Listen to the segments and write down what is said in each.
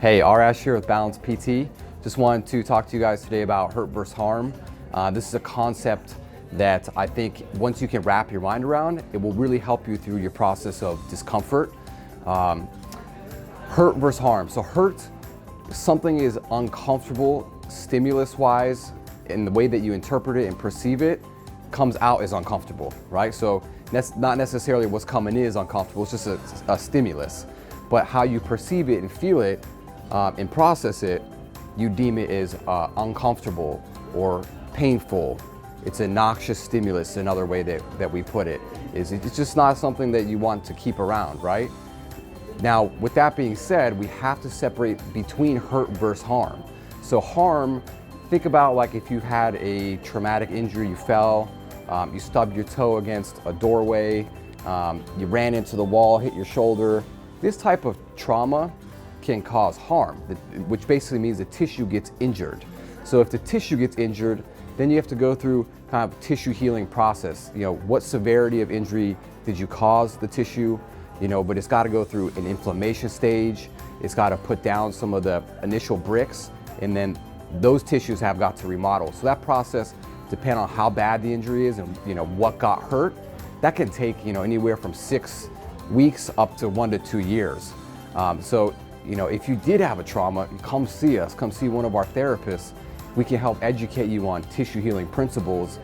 Hey, ARASH here with Balance PT. Just wanted to talk to you guys today about hurt versus harm. This is a concept that I think once you can wrap your mind around, it will really help you through your process of discomfort. Hurt versus harm. So hurt, something is uncomfortable stimulus-wise, and the way that you interpret it and perceive it comes out as uncomfortable, right? So that's not necessarily what's coming in is uncomfortable, it's just a stimulus. But how you perceive it and feel it and process it, you deem it as uncomfortable or painful. It's a noxious stimulus, another way that we put it. It's just not something that you want to keep around, right? Now, with that being said, we have to separate between hurt versus harm. So harm, think about like if you had a traumatic injury, you fell, you stubbed your toe against a doorway, you ran into the wall, hit your shoulder. This type of trauma can cause harm, which basically means the tissue gets injured. So if the tissue gets injured, then you have to go through kind of tissue healing process. You know, what severity of injury did you cause the tissue? You know, but it's got to go through an inflammation stage. It's got to put down some of the initial bricks, and then those tissues have got to remodel. So that process, depending on how bad the injury is and what got hurt, that can take anywhere from 6 weeks up to 1 to 2 years. So if you did have a trauma, come see us, come see one of our therapists. We can help educate you on tissue healing principles,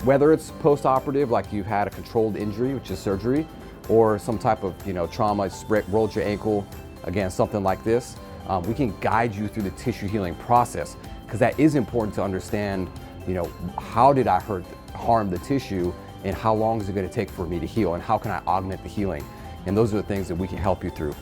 whether it's post-operative, like you've had a controlled injury, which is surgery, or some type of trauma, rolled your ankle, again, something like this. We can guide you through the tissue healing process, because that is important to understand, how did I harm the tissue, and how long is it going to take for me to heal, and how can I augment the healing? And those are the things that we can help you through.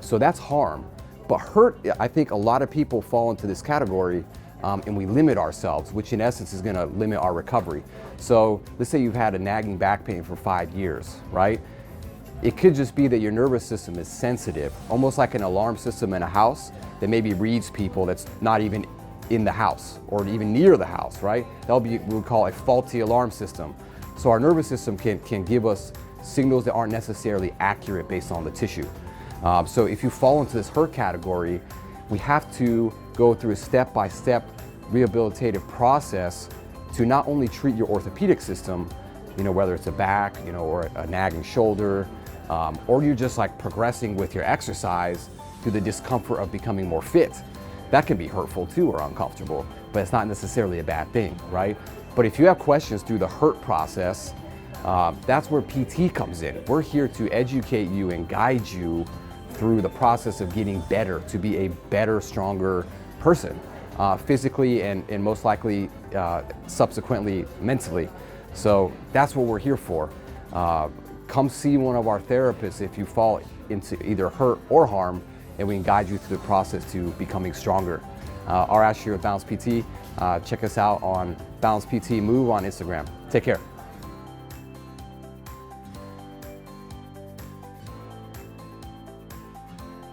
So that's harm. But hurt, I think a lot of people fall into this category, and we limit ourselves, which in essence is going to limit our recovery. So let's say you've had a nagging back pain for 5 years, right? It could just be that your nervous system is sensitive, almost like an alarm system in a house that maybe reads people that's not even in the house or even near the house, right? That'll be what we would call a faulty alarm system. So our nervous system can give us signals that aren't necessarily accurate based on the tissue. So if you fall into this hurt category, we have to go through a step-by-step rehabilitative process to not only treat your orthopedic system, whether it's a back, or a nagging shoulder, or you're just like progressing with your exercise through the discomfort of becoming more fit. That can be hurtful too, or uncomfortable, but it's not necessarily a bad thing, right? But if you have questions through the hurt process, that's where PT comes in. We're here to educate you and guide you through the process of getting better, to be a better, stronger person, physically and most likely subsequently mentally. So that's what we're here for. Come see one of our therapists if you fall into either hurt or harm, and we can guide you through the process to becoming stronger. ARASH here with Balance PT. Check us out on Balance PT Move on Instagram. Take care.